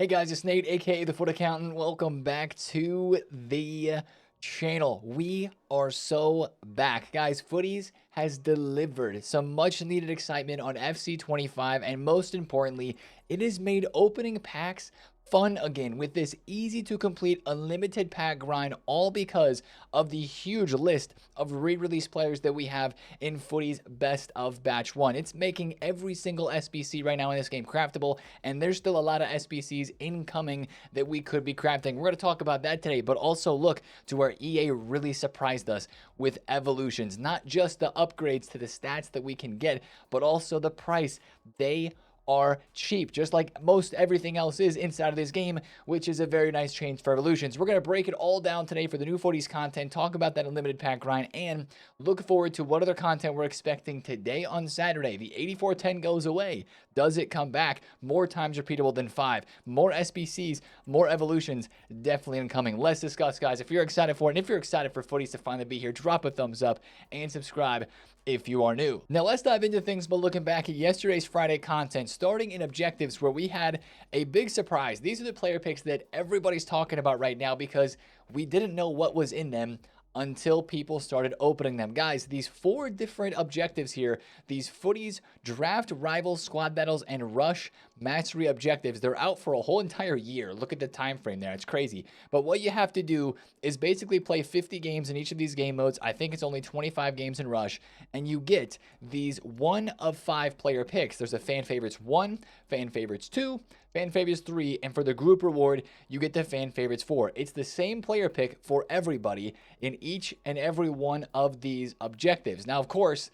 Hey guys, it's Nate, aka the Foot Accountant. Welcome back to the channel. We are so back. Guys, Footies has delivered some much needed excitement on FC 25, and most importantly, it has made opening packs fun again with this easy to complete unlimited pack grind, all because of the huge list of re-release players that we have in Footies Best of Batch 1. It's making every single SBC right now in this game craftable, and there's still a lot of SBCs incoming that we could be crafting. We're going to talk about that today, but also look to where EA really surprised us with evolutions, not just the upgrades to the stats that we can get, but also the price. They are cheap, just like most everything else is inside of this game, which is a very nice change for evolutions. We're going to break it all down today for the new 40s content, talk about that unlimited pack grind, and look forward to what other content we're expecting today on Saturday. The 8410 goes away. Does it come back? More times repeatable than 5. More SBCs, more evolutions, definitely incoming. Let's discuss, guys. If you're excited for it, and if you're excited for Footies to finally be here, drop a thumbs up and subscribe if you are new. Now let's dive into things, but looking back at yesterday's Friday content, starting in objectives, where we had a big surprise. These are the player picks that everybody's talking about right now because we didn't know what was in them until people started opening them. Guys, these 4 different objectives here, these Footies draft, rival, squad battles, and rush mastery objectives, they're out for a whole entire year. Look at the time frame there. It's crazy. But what you have to do is basically play 50 games in each of these game modes. I think it's only 25 games in rush, and you get these 1 of 5 player picks. There's a fan favorites 1, fan favorites 2, fan favorites 3, and for the group reward, you get the fan favorites 4. It's the same player pick for everybody in each and every one of these objectives. Now, of course,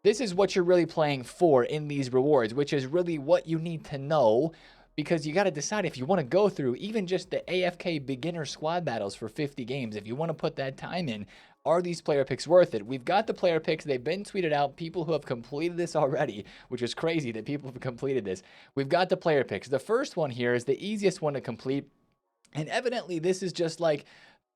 this is what you're really playing for in these rewards, which is really what you need to know, because you got to decide if you want to go through even just the AFK beginner squad battles for 50 games. If you want to put that time in, are these player picks worth it? We've got the player picks. They've been tweeted out. People who have completed this already, which is crazy that people have completed this. We've got the player picks. The first one here is the easiest one to complete, and evidently this is just like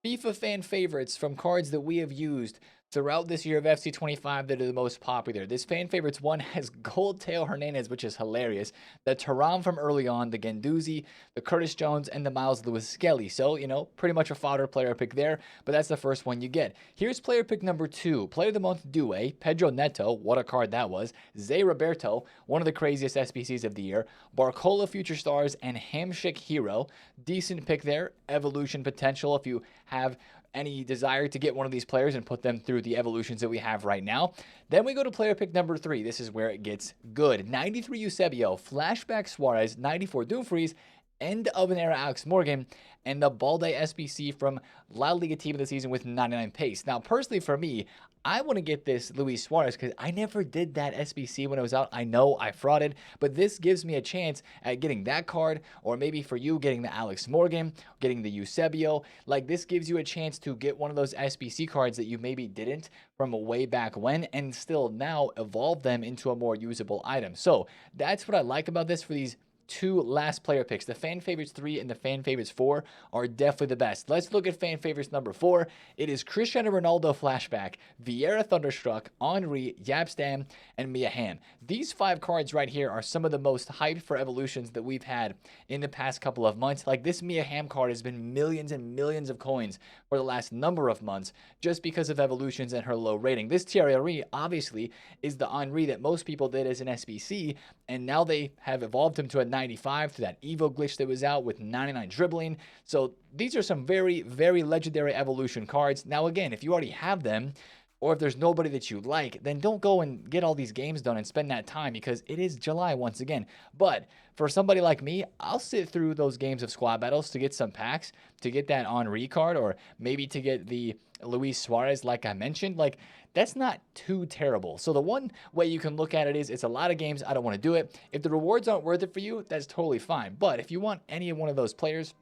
FIFA fan favorites from cards that we have used throughout this year of FC25 that are the most popular. This fan favorites one has Gold Tail Hernandez, which is hilarious. The Turam from early on, the Gendouzi, the Curtis Jones, and the Miles Lewis Skelly. So, you know, pretty much a fodder player pick there, but that's the first one you get. Here's player pick number 2. Player of the month, Due, Pedro Neto, what a card that was. Zay Roberto, one of the craziest SBCs of the year. Barcola Future Stars, and Hamshik Hero. Decent pick there. Evolution potential if you have any desire to get one of these players and put them through the evolutions that we have right now. Then we go to player pick number 3. This is where it gets good. 93 Eusebio, Flashback Suarez, 94 Dumfries, end of an era Alex Morgan, and the Balde SBC from La Liga Team of the Season with 99 pace. Now, personally for me, I want to get this Luis Suarez because I never did that SBC when it was out. I know I frauded, but this gives me a chance at getting that card, or maybe for you, getting the Alex Morgan, getting the Eusebio. Like, this gives you a chance to get one of those SBC cards that you maybe didn't from way back when, and still now evolve them into a more usable item. So that's what I like about this for these 2 last player picks. The fan favorites 3 and the fan favorites 4 are definitely the best. Let's look at fan favorites number 4. It is Cristiano Ronaldo Flashback, Vieira Thunderstruck, Henry, Yapstam, and Mia Hamm. These 5 cards right here are some of the most hyped for evolutions that we've had in the past couple of months. Like, this Mia Hamm card has been millions and millions of coins for the last number of months just because of evolutions and her low rating. This Thierry obviously is the Henry that most people did as an SBC, and now they have evolved him to a 95 to that Evo glitch that was out with 99 dribbling. So these are some very, very legendary evolution cards. Now, again, if you already have them, or if there's nobody that you like, then don't go and get all these games done and spend that time, because it is July once again. But for somebody like me, I'll sit through those games of squad battles to get some packs, to get that Henry card, or maybe to get the Luis Suarez like I mentioned. Like, that's not too terrible. So the one way you can look at it is, it's a lot of games, I don't want to do it. If the rewards aren't worth it for you, that's totally fine. But if you want any one of those players,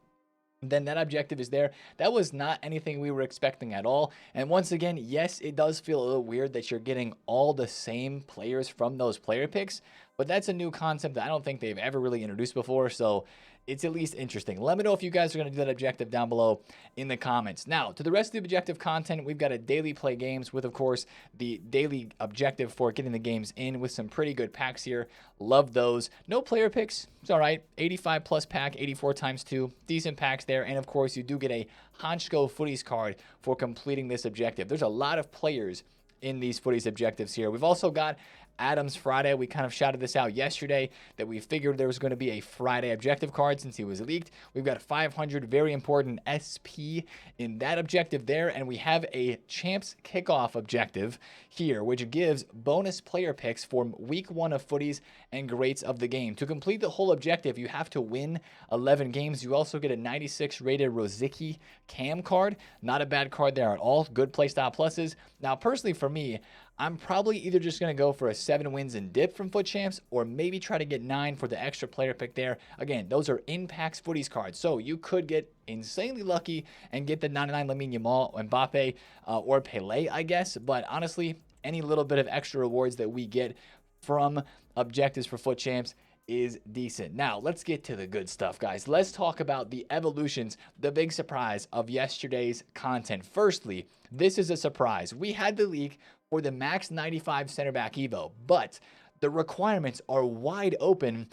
then that objective is there. That was not anything we were expecting at all. And once again, yes, it does feel a little weird that you're getting all the same players from those player picks, but that's a new concept that I don't think they've ever really introduced before, so it's at least interesting. Let me know if you guys are going to do that objective down below in the comments. Now, to the rest of the objective content, we've got a daily play games with, of course, the daily objective for getting the games in with some pretty good packs here. Love those. No player picks. It's all right. 85 plus pack, 84 times 2. Decent packs there. And, of course, you do get a Honchko Footies card for completing this objective. There's a lot of players in these Footies objectives here. We've also got Adams Friday. We kind of shouted this out yesterday that we figured there was going to be a Friday objective card since he was leaked. We've got 500 very important SP in that objective there, and we have a Champs Kickoff objective here, which gives bonus player picks for week 1 of Footies and greats of the game. To complete the whole objective, you have to win 11 games. You also get a 96 rated Rosicky Cam card. Not a bad card there at all. Good playstyle pluses. Now, personally for me, I'm probably either just going to go for a 7 wins and dip from Foot Champs or maybe try to get 9 for the extra player pick there. Again, those are in-packs Footies cards, so you could get insanely lucky and get the 99 Lamine Yamal, Mbappe, or Pele, I guess. But honestly, any little bit of extra rewards that we get from objectives for Foot Champs is decent. Now, let's get to the good stuff, guys. Let's talk about the evolutions, the big surprise of yesterday's content. Firstly, this is a surprise. We had the leak for the Max 95 center back Evo, but the requirements are wide open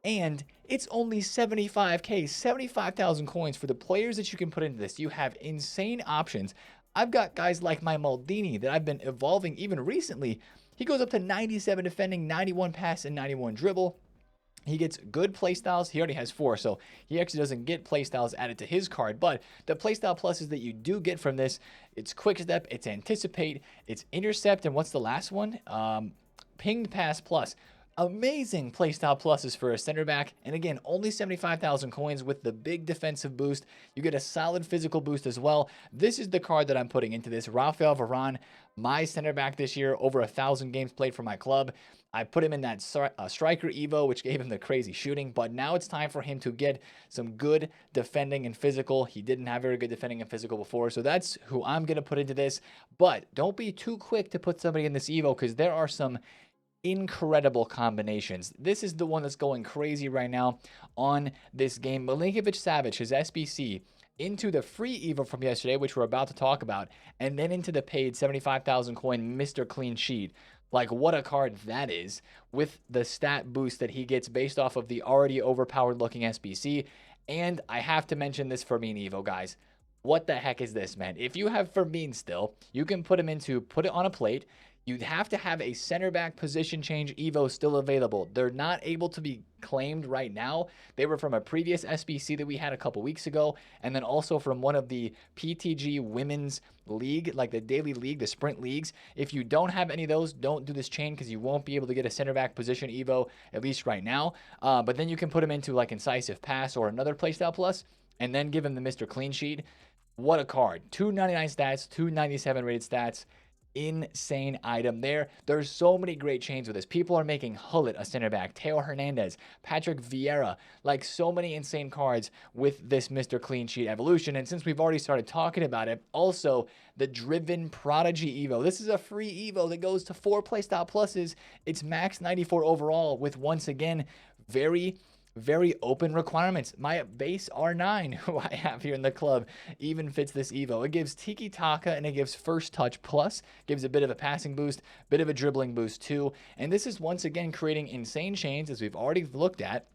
and it's only 75K, 75,000 coins for the players that you can put into this. You have insane options. I've got guys like my Maldini that I've been evolving even recently. He goes up to 97 defending, 91 pass, and 91 dribble. He gets good playstyles. He already has 4, so he actually doesn't get playstyles added to his card. But the playstyle pluses that you do get from this, it's quick step, it's anticipate, it's intercept, and what's the last one? Pinged pass plus. Amazing playstyle pluses for a center back. And again, only 75,000 coins with the big defensive boost. You get a solid physical boost as well. This is the card that I'm putting into this. Rafael Varane, my center back this year, over 1,000 games played for my club. I put him in that striker Evo, which gave him the crazy shooting, but now it's time for him to get some good defending and physical. He didn't have very good defending and physical before, so that's who I'm going to put into this. But don't be too quick to put somebody in this Evo because there are some incredible combinations. This is the one that's going crazy right now on this game. Milinkovic-Savic, his SBC, into the free Evo from yesterday, which we're about to talk about, and then into the paid 75,000 coin Mr. Clean Sheet. Like, what a card that is, with the stat boost that he gets based off of the already overpowered looking SBC. And I have to mention this Firmino Evo, guys. What the heck is this, man? If you have Firmino still, you can put it on a plate. You'd have to have a center back position change Evo still available. They're not able to be claimed right now. They were from a previous SBC that we had a couple weeks ago, and then also from one of the PTG Women's League, like the Daily League, the Sprint Leagues. If you don't have any of those, don't do this chain because you won't be able to get a center back position Evo, at least right now. But then you can put them into like Incisive Pass or another playstyle plus, and then give him the Mr. Clean Sheet. What a card. 299 stats, 297 rated stats. Insane item there. There's so many great chains with this. People are making Hullet a center back, Teo Hernandez, Patrick Vieira, like so many insane cards with this Mr. Clean Sheet evolution. And since we've already started talking about it, also the Driven Prodigy Evo. This is a free Evo that goes to 4 playstyle pluses. It's max 94 overall with, once again, very open requirements. My base R9, who I have here in the club, even fits this Evo. It gives Tiki Taka and it gives First Touch Plus, gives a bit of a passing boost, bit of a dribbling boost too. And this is once again creating insane chains, as we've already looked at,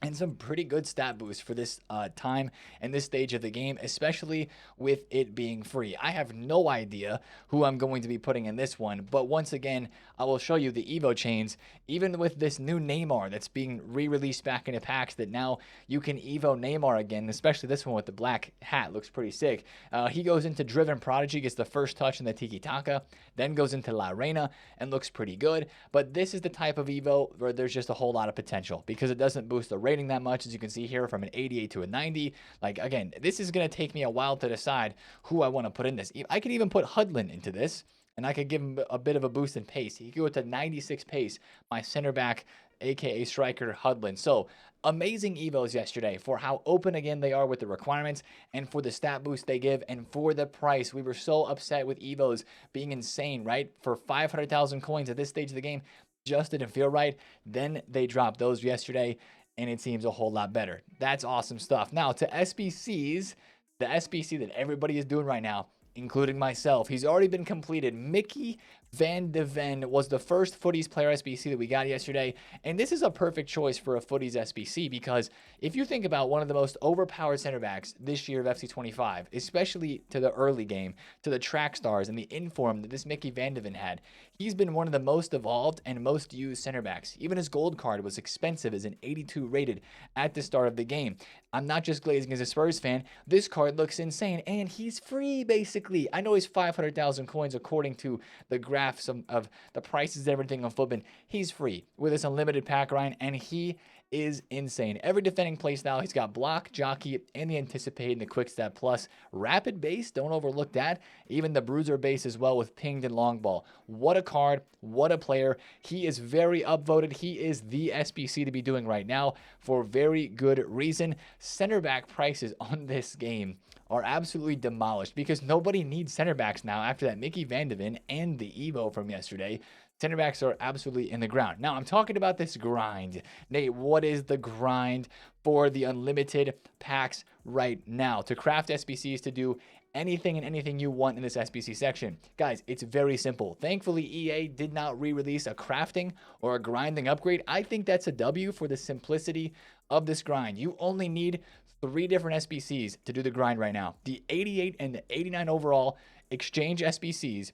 and some pretty good stat boosts for this time and this stage of the game, especially with it being free. I have no idea who I'm going to be putting in this one, but once again, I will show you the Evo chains, even with this new Neymar that's being re-released back into packs, that now you can Evo Neymar again, especially this one with the black hat, looks pretty sick. He goes into Driven Prodigy, gets the first touch in the Tiki Taka, then goes into La Reina and looks pretty good, but this is the type of Evo where there's just a whole lot of potential because it doesn't boost the rating that much, as you can see here, from an 88 to a 90. Like, again, this is going to take me a while to decide who I want to put in this. I could even put Hudlin into this, and I could give him a bit of a boost in pace. He could go to 96 pace, my center back, aka striker Hudlin. So amazing Evos yesterday for how open again they are with the requirements and for the stat boost they give and for the price. We were so upset with Evos being insane, right? For 500,000 coins at this stage of the game, just didn't feel right. Then they dropped those yesterday, and it seems a whole lot better. That's awesome stuff. Now to SBCs, the SBC that everybody is doing right now, including myself. He's already been completed. Mickey Van de Ven was the first Footies player SBC that we got yesterday. And this is a perfect choice for a Footies SBC because if you think about one of the most overpowered center backs this year of FC25, especially to the early game, to the track stars and the inform that this Mickey Van de Ven had, he's been one of the most evolved and most used center backs. Even his gold card was expensive as an 82 rated at the start of the game. I'm not just glazing as a Spurs fan. This card looks insane, and he's free, basically. I know he's 500,000 coins according to the graphs of the prices and everything on Footbin. He's free with this unlimited pack, Ryan, and he is insane. Every defending playstyle, he's got block, jockey, and the anticipate and the quick step plus. Rapid base, don't overlook that. Even the bruiser base as well with pinged and long ball. What a card, what a player. He is very upvoted. He is the SBC to be doing right now for very good reason. Center back prices on this game are absolutely demolished because nobody needs center backs now after that Mickey Van de Ven and the Evo from yesterday. Center backs are absolutely in the ground. Now, I'm talking about this grind. Nate, what is the grind for the unlimited packs right now? To craft SBCs, to do anything and anything you want in this SBC section. Guys, it's very simple. Thankfully, EA did not re-release a crafting or a grinding upgrade. I think that's a W for the simplicity of this grind. You only need 3 different SBCs to do the grind right now. The 88 and the 89 overall exchange SBCs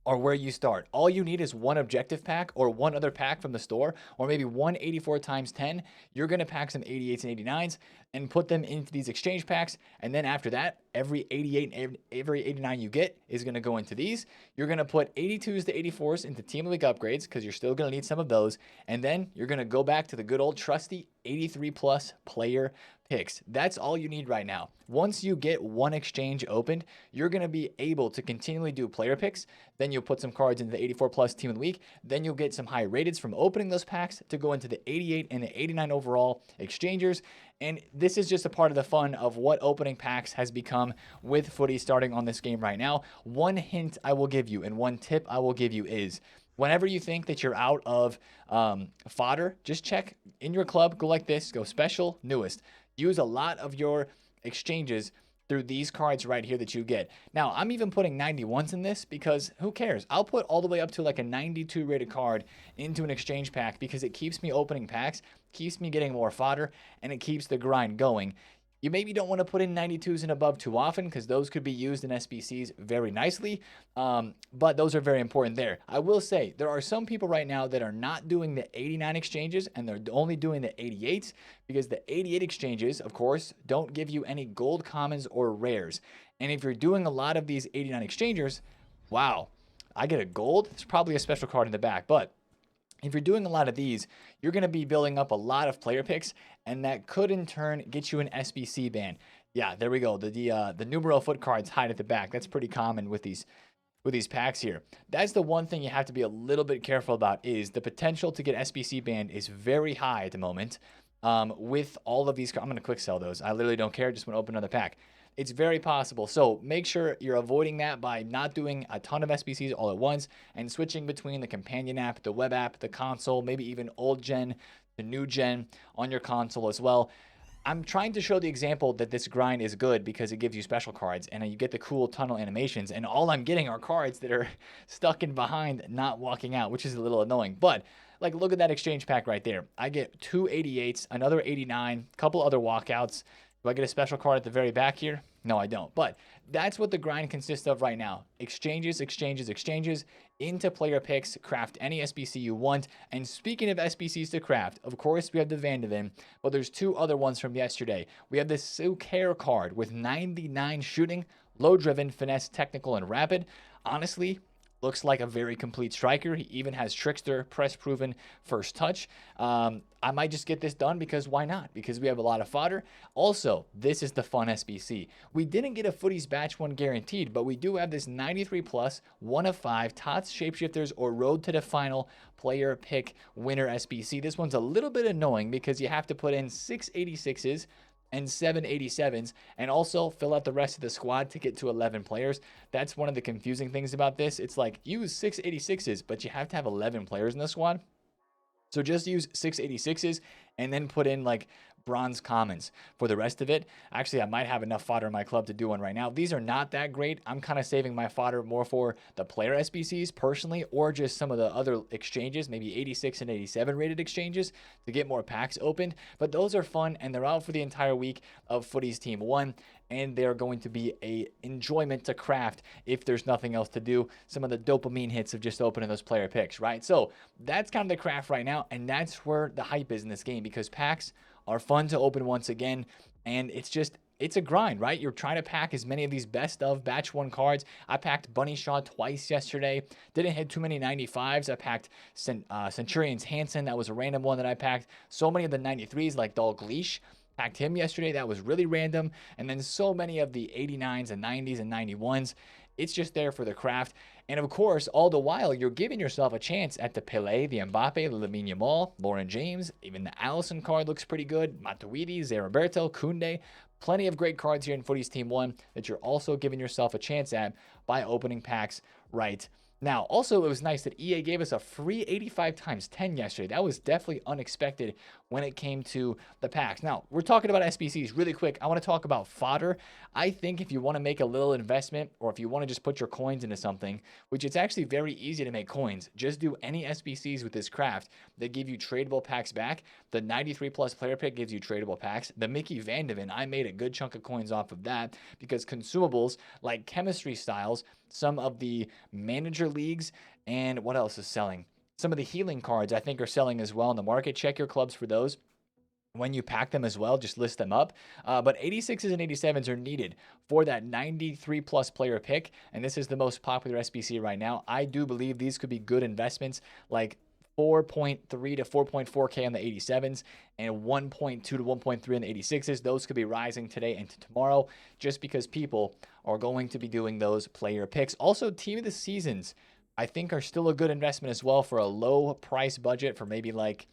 are where you start. All you need is one objective pack or one other pack from the store, or maybe 184 times 10. You're going to pack some 88s and 89s and put them into these exchange packs. And then after that, every 88 and every 89 you get is going to go into these. You're going to put 82s to 84s into Team League upgrades because you're still going to need some of those. And then you're going to go back to the good old trusty 83 plus player picks. That's all you need right now. Once you get one exchange opened, you're going to be able to continually do player picks. Then you'll put some cards into the 84 plus team of the week. Then you'll get some high rateds from opening those packs to go into the 88 and the 89 overall exchangers. And this is just a part of the fun of what opening packs has become with Footy starting on this game right now. One hint I will give you and one tip I will give you is whenever you think that you're out of fodder, just check in your club, go like this, go special, newest. Use a lot of your exchanges through these cards right here that you get. Now, I'm even putting 91s in this because who cares? I'll put all the way up to like a 92 rated card into an exchange pack because it keeps me opening packs, keeps me getting more fodder, and it keeps the grind going. You maybe don't want to put in 92s and above too often because those could be used in SBCs very nicely, but those are very important there. I will say there are some people right now that are not doing the 89 exchanges and they're only doing the 88s because the 88 exchanges, of course, don't give you any gold commons or rares. And if you're doing a lot of these 89 exchangers, wow, I get a gold. It's probably a special card in the back, but if you're doing a lot of these, you're going to be building up a lot of player picks, and that could in turn get you an SBC ban. Yeah, there we go. The numero foot cards hide at the back. That's pretty common with these packs here. That's the one thing you have to be a little bit careful about is the potential to get SBC banned is very high at the moment. With all of these, I'm going to quick sell those. I literally don't care. Just want to open another pack. It's very possible. So make sure you're avoiding that by not doing a ton of SBCs all at once and switching between the companion app, the web app, the console, maybe even old gen to new gen on your console as well. I'm trying to show the example that this grind is good because it gives you special cards and you get the cool tunnel animations, and all I'm getting are cards that are stuck in behind, not walking out, which is a little annoying. But like, look at that exchange pack right there. I get 2 88s, another 89, a couple other walkouts. Do I get a special card at the very back here? No, I don't. But that's what the grind consists of right now. Exchanges, exchanges, exchanges into player picks. Craft any SBC you want. And speaking of SBCs to craft, of course, we have the Van de Ven, but there's 2 other ones from yesterday. We have this Sucare card with 99 shooting, low driven, finesse, technical, and rapid. Honestly, looks like a very complete striker. He even has Trickster, press proven, first touch. I might just get this done because why not? Because we have a lot of fodder. Also, this is the fun SBC. We didn't get a Footies Batch 1 guaranteed, but we do have this 93 plus, 1 of 5, TOTS, Shapeshifters, or Road to the Final player pick winner SBC. This one's a little bit annoying because you have to put in 6 86s and 7 87s, and also fill out the rest of the squad to get to 11 players. That's one of the confusing things about this. It's like use 6 86s, but you have to have 11 players in the squad. So just use 686s and then put in like bronze commons for the rest of it. Actually, I might have enough fodder in my club to do one right now. These are not that great. I'm kind of saving my fodder more for the player SBCs personally, or just some of the other exchanges, maybe 86 and 87 rated exchanges to get more packs opened. But those are fun, and they're out for the entire week of Footies Team 1. And they're going to be a enjoyment to craft if there's nothing else to do. Some of the dopamine hits of just opening those player picks, right? So that's kind of the craft right now, and that's where the hype is in this game, because packs are fun to open once again, and it's a grind, right? You're trying to pack as many of these best of batch 1 cards. I packed Bunny Shaw twice yesterday. Didn't hit too many 95s. I packed Centurion's Hansen. That was a random one that I packed. So many of the 93s, like Dalglish. Packed him yesterday. That was really random. And then so many of the 89s and 90s and 91s. It's just there for the craft. And of course, all the while, you're giving yourself a chance at the Pelé, the Mbappe, the Lamine Yamal, Lauren James. Even the Allison card looks pretty good. Matuidi, Zeriberto, Koundé. Plenty of great cards here in Footies Team 1 that you're also giving yourself a chance at by opening packs right now. Also, it was nice that EA gave us a free 85 times 10 yesterday. That was definitely unexpected when it came to the packs. Now, we're talking about SBCs really quick. I want to talk about fodder. I think if you want to make a little investment, or if you want to just put your coins into something, which it's actually very easy to make coins, just do any SBCs with this craft that give you tradable packs back. The 93 plus player pick gives you tradable packs. The Mickey Vandeven, I made a good chunk of coins off of that, because consumables like chemistry styles, some of the manager leagues, and what else is selling? Some of the healing cards I think are selling as well in the market. Check your clubs for those. When you pack them as well, just list them up. But 86s and 87s are needed for that 93 plus player pick. And this is the most popular SBC right now. I do believe these could be good investments, like 4.3 to 4.4K on the 87s and 1.2 to 1.3 on the 86s. Those could be rising today and tomorrow, just because people are going to be doing those player picks. Also, team of the seasons, I think, are still a good investment as well for a low price budget, for maybe like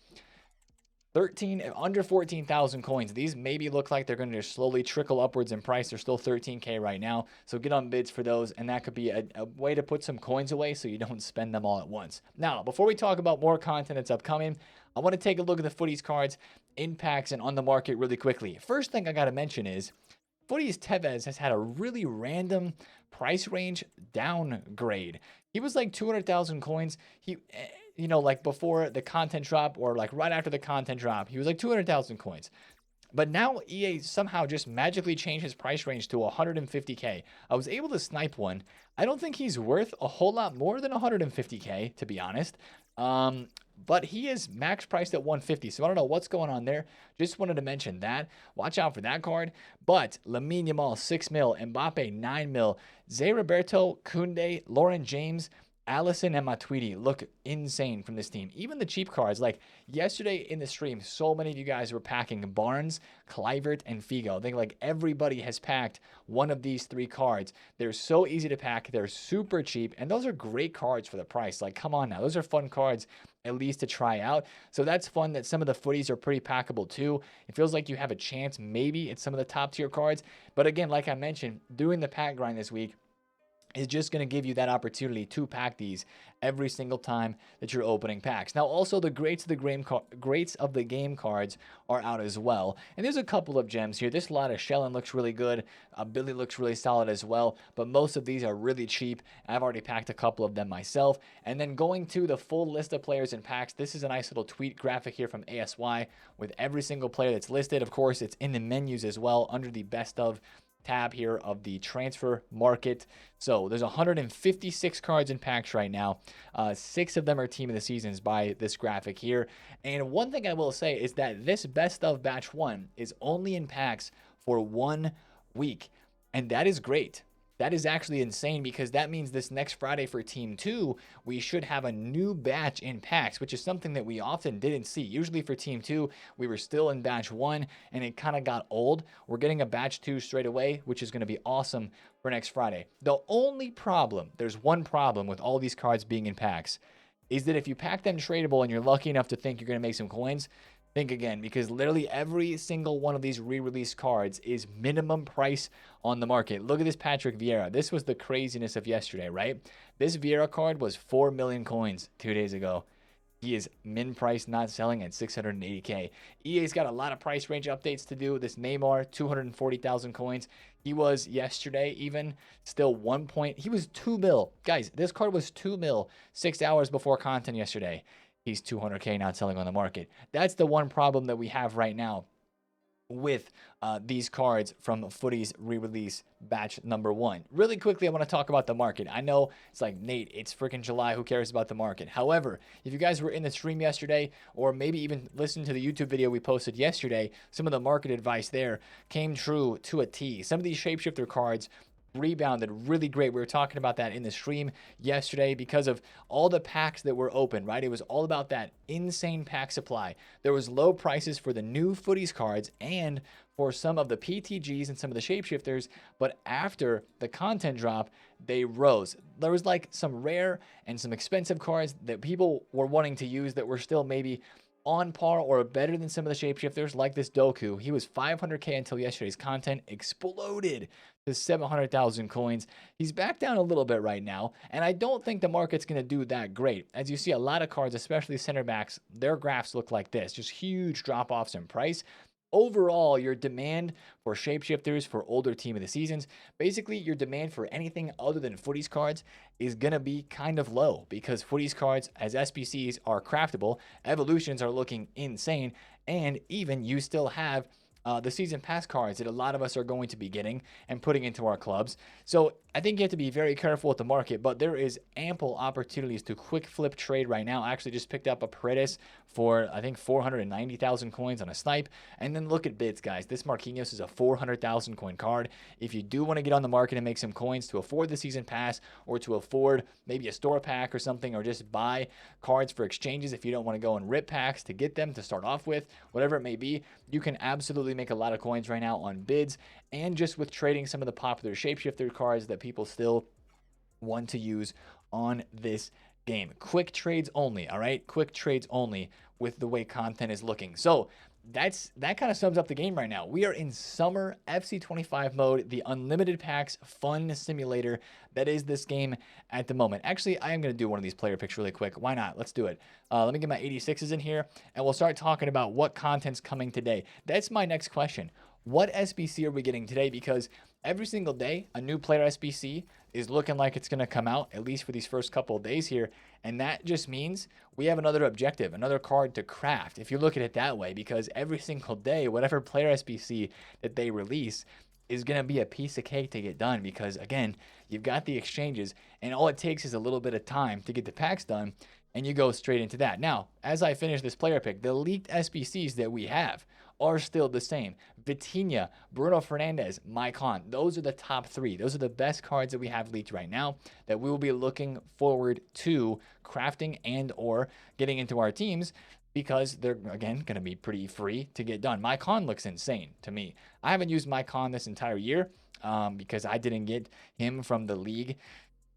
under 14,000 coins. These maybe look like they're going to slowly trickle upwards in price. They're still 13K right now. So get on bids for those, and that could be a way to put some coins away so you don't spend them all at once. Now, before we talk about more content that's upcoming, I want to take a look at the Footies cards in packs and on the market really quickly. First thing I got to mention is Footies Tevez has had a really random price range downgrade. He was like 200,000 coins. Like before the content drop, or like right after the content drop, he was like 200,000 coins. But now EA somehow just magically changed his price range to 150K. I was able to snipe one. I don't think he's worth a whole lot more than 150K, to be honest. But he is max priced at 150, so I don't know what's going on there. Just wanted to mention that. Watch out for that card. But Lamine Yamal, 6 mil. Mbappe, 9 mil. Zeriberto, Koundé, Lauren James, Allison, and Matuidi look insane from this team. Even the cheap cards, like yesterday in the stream, so many of you guys were packing Barnes, Kluivert, and Figo. I think like everybody has packed one of these 3 cards. They're so easy to pack. They're super cheap, and those are great cards for the price. Like, come on now. Those are fun cards, at least to try out. So that's fun that some of the footies are pretty packable too. It feels like you have a chance maybe at some of the top tier cards. But again, like I mentioned, doing the pack grind this week is just going to give you that opportunity to pack these every single time that you're opening packs. Now, also the greats of the game cards are out as well. And there's a couple of gems here. This lot of Shellen looks really good. Billy looks really solid as well. But most of these are really cheap. I've already packed a couple of them myself. And then going to the full list of players in packs, this is a nice little tweet graphic here from ASY with every single player that's listed. Of course, it's in the menus as well under the best of tab here of the transfer market. So there's 156 cards in packs right now. 6 of them are team of the seasons by this graphic here. And one thing I will say is that this best of batch 1 is only in packs for 1 week. And that is great. That is actually insane, because that means this next Friday for Team 2, we should have a new batch in packs, which is something that we often didn't see. Usually for Team 2, we were still in batch 1, and it kind of got old. We're getting a batch 2 straight away, which is going to be awesome for next Friday. The only problem, there's one problem with all these cards being in packs, is that if you pack them tradable and you're lucky enough to think you're going to make some coins, Think again, because literally every single one of these re-release cards is minimum price on the market. Look at this Patrick Vieira. This was the craziness of yesterday, right? This Vieira card was 4 million coins 2 days ago. He is min price, not selling at 680K. EA's got a lot of price range updates to do. This Neymar, 240,000 coins. He was yesterday even still 1 point. He was 2 mil. Guys, this card was 2 mil 6 hours before content yesterday. He's 200K not selling on the market. That's the one problem that we have right now with these cards from FUTTIES re-release batch number 1. Really quickly, I want to talk about the market. I know it's like, Nate, it's freaking July. Who cares about the market? However, if you guys were in the stream yesterday, or maybe even listened to the YouTube video we posted yesterday, some of the market advice there came true to a T. Some of these shapeshifter cards rebounded really great. We were talking about that in the stream yesterday because of all the packs that were open, right? It was all about that insane pack supply. There was low prices for the new FUTTIES cards and for some of the PTGs and some of the shapeshifters, but after the content drop, they rose. There was like some rare and some expensive cards that people were wanting to use that were still maybe on par or better than some of the shapeshifters, like this Doku. He was 500K until yesterday's content exploded to 700,000 coins. He's back down a little bit right now, and I don't think the market's going to do that great. As you see, a lot of cards, especially center backs, their graphs look like this, just huge drop-offs in price. Overall, your demand for shapeshifters for older team of the seasons, basically your demand for anything other than FUTTIES cards is going to be kind of low because FUTTIES cards as SBCs are craftable, evolutions are looking insane, and even you still have the season pass cards that a lot of us are going to be getting and putting into our clubs. So I think you have to be very careful with the market, but there is ample opportunities to quick flip trade right now. I actually just picked up a Paredes for, I think, 490,000 coins on a snipe. And then look at bids, guys. This Marquinhos is a 400,000 coin card. If you do want to get on the market and make some coins to afford the season pass or to afford maybe a store pack or something, or just buy cards for exchanges if you don't want to go and rip packs to get them to start off with, whatever it may be, you can absolutely make a lot of coins right now on bids and just with trading some of the popular shapeshifter cards that people still want to use on this game. Quick trades only, all right? Quick trades only with the way content is looking. So that kind of sums up the game right now. We are in summer FC25 mode, the unlimited packs fun simulator that is this game at the moment. Actually, I am going to do one of these player picks really quick. Why not? Let's do it. Let me get my 86s in here, and we'll start talking about what content's coming today. That's my next question. What SBC are we getting today? Because every single day, a new player SBC is looking like it's going to come out, at least for these first couple of days here. And that just means we have another objective, another card to craft, if you look at it that way, because every single day, whatever player SBC that they release is going to be a piece of cake to get done because, again, you've got the exchanges, and all it takes is a little bit of time to get the packs done, and you go straight into that. Now, as I finish this player pick, the leaked SBCs that we have are still the same. Vitinha, Bruno Fernandes, Maicon. Those are the top 3. Those are the best cards that we have leaked right now that we will be looking forward to crafting and or getting into our teams because they're, again, going to be pretty free to get done. Maicon looks insane to me. I haven't used Maicon this entire year because I didn't get him from the league.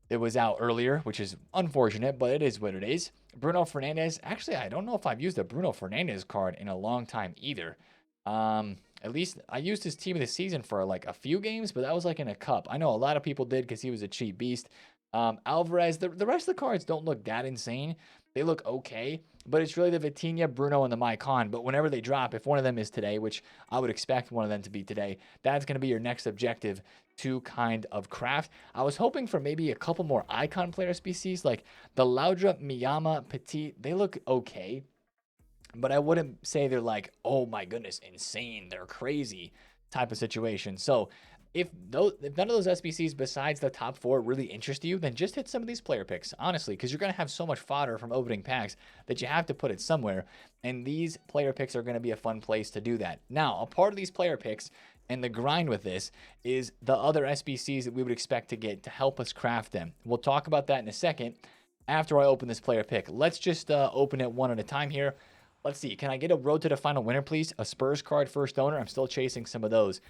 It was out earlier, which is unfortunate, but it is what it is. Bruno Fernandes. Actually, I don't know if I've used a Bruno Fernandes card in a long time either. At least I used his team of the season for like a few games, but that was like in a cup. I know a lot of people did because he was a cheap beast. Alvarez, the rest of the cards don't look that insane. They look okay, but it's really the Vitinha, Bruno, and the Maicon. But whenever they drop, if one of them is today, which I would expect one of them to be today, that's going to be your next objective to kind of craft. I was hoping for maybe a couple more icon player species, like the Laudra, Miyama, Petit. They look okay, but I wouldn't say they're like, oh my goodness, insane, they're crazy type of situation. So if none of those SBCs besides the top 4 really interest you, then just hit some of these player picks, honestly, because you're going to have so much fodder from opening packs that you have to put it somewhere, and these player picks are going to be a fun place to do that. Now, a part of these player picks and the grind with this is the other SBCs that we would expect to get to help us craft them. We'll talk about that in a second after I open this player pick. Let's just open it one at a time here. Let's see. Can I get a road to the final winner, please? A Spurs card first owner. I'm still chasing some of those.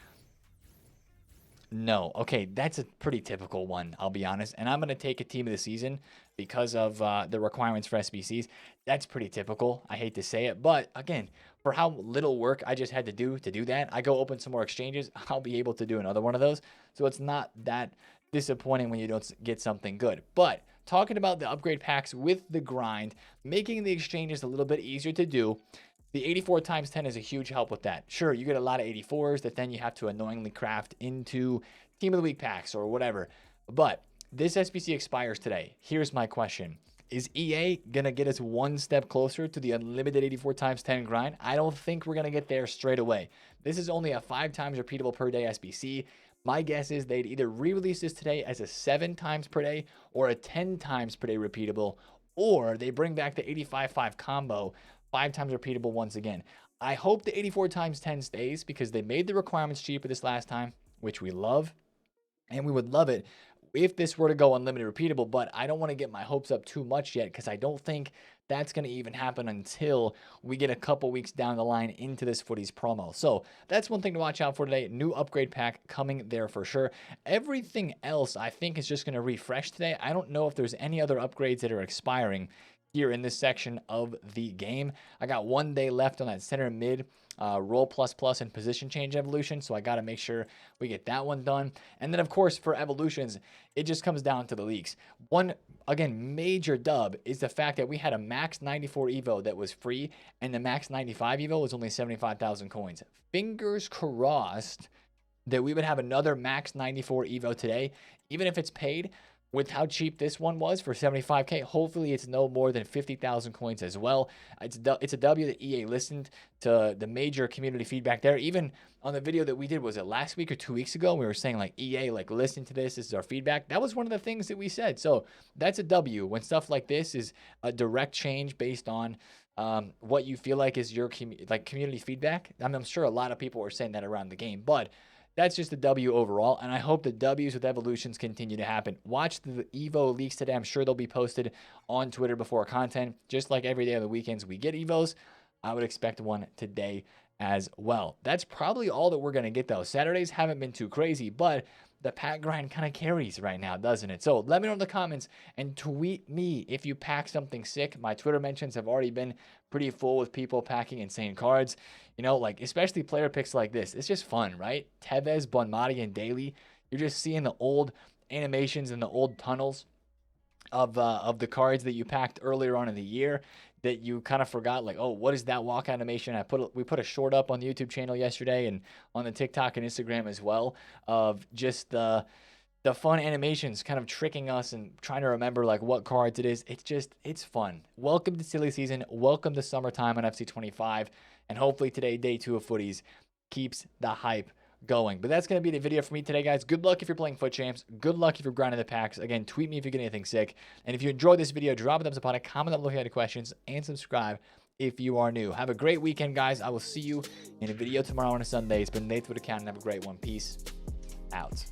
No. Okay, that's a pretty typical one, I'll be honest. And I'm going to take a team of the season because of the requirements for SBCs. That's pretty typical. I hate to say it, but again, for how little work I just had to do that, I go open some more exchanges. I'll be able to do another one of those. So it's not that disappointing when you don't get something good. But talking about the upgrade packs with the grind, making the exchanges a little bit easier to do. The 84 times 10 is a huge help with that. Sure, you get a lot of 84s that then you have to annoyingly craft into Team of the Week packs or whatever. But this SBC expires today. Here's my question. Is EA going to get us one step closer to the unlimited 84 times 10 grind? I don't think we're going to get there straight away. This is only a 5 times repeatable per day SBC. My guess is they'd either re-release this today as a 7 times per day or a 10 times per day repeatable, or they bring back the 85-5 combo, 5 times repeatable once again. I hope the 84 times 10 stays because they made the requirements cheaper this last time, which we love. And we would love it if this were to go unlimited repeatable, but I don't want to get my hopes up too much yet because I don't think that's going to even happen until we get a couple weeks down the line into this Footies promo. So that's one thing to watch out for today. New upgrade pack coming there for sure. Everything else I think is just going to refresh today. I don't know if there's any other upgrades that are expiring here in this section of the game. I got 1 day left on that center mid roll plus and position change evolution, so I got to make sure we get that one done. And then of course for evolutions, it just comes down to the leaks. One again major dub is the fact that we had a max 94 evo that was free and the max 95 evo was only 75,000 coins. Fingers crossed that we would have another max 94 evo today, even if it's paid. With how cheap this one was for 75K, hopefully it's no more than 50,000 coins as well. It's a W that EA listened to the major community feedback there. Even on the video that we did, was it last week or 2 weeks ago? We were saying like, EA, like, listen to this. This is our feedback. That was one of the things that we said. So that's a W when stuff like this is a direct change based on what you feel like is your community feedback. I'm sure a lot of people were saying that around the game, but that's just a W overall, and I hope the W's with evolutions continue to happen. Watch the Evo leaks today. I'm sure they'll be posted on Twitter before content. Just like every day on the weekends we get Evos, I would expect one today as well. That's probably all that we're going to get, though. Saturdays haven't been too crazy, but the pack grind kind of carries right now, doesn't it? So let me know in the comments and tweet me if you pack something sick. My Twitter mentions have already been pretty full with people packing insane cards. You know, like especially player picks like this. It's just fun, right? Tevez, Bonmati, and Daly. You're just seeing the old animations and the old tunnels of the cards that you packed earlier on in the year that you kind of forgot, like, oh, what is that walk animation? We put a short up on the YouTube channel yesterday and on the TikTok and Instagram as well of just the fun animations kind of tricking us and trying to remember like what cards it is. It's fun. Welcome to silly season. Welcome to summertime on FC 25. And hopefully today, day 2 of Footies, keeps the hype going. But that's going to be the video for me today, guys. Good luck if you're playing Foot Champs. Good luck if you're grinding the packs. Again, tweet me if you get anything sick. And if you enjoyed this video, drop a thumbs up on it, comment down below if you have any questions, and subscribe if you are new. Have a great weekend, guys. I will see you in a video tomorrow on a Sunday. It's been TheFutAccountant. Have a great one. Peace out.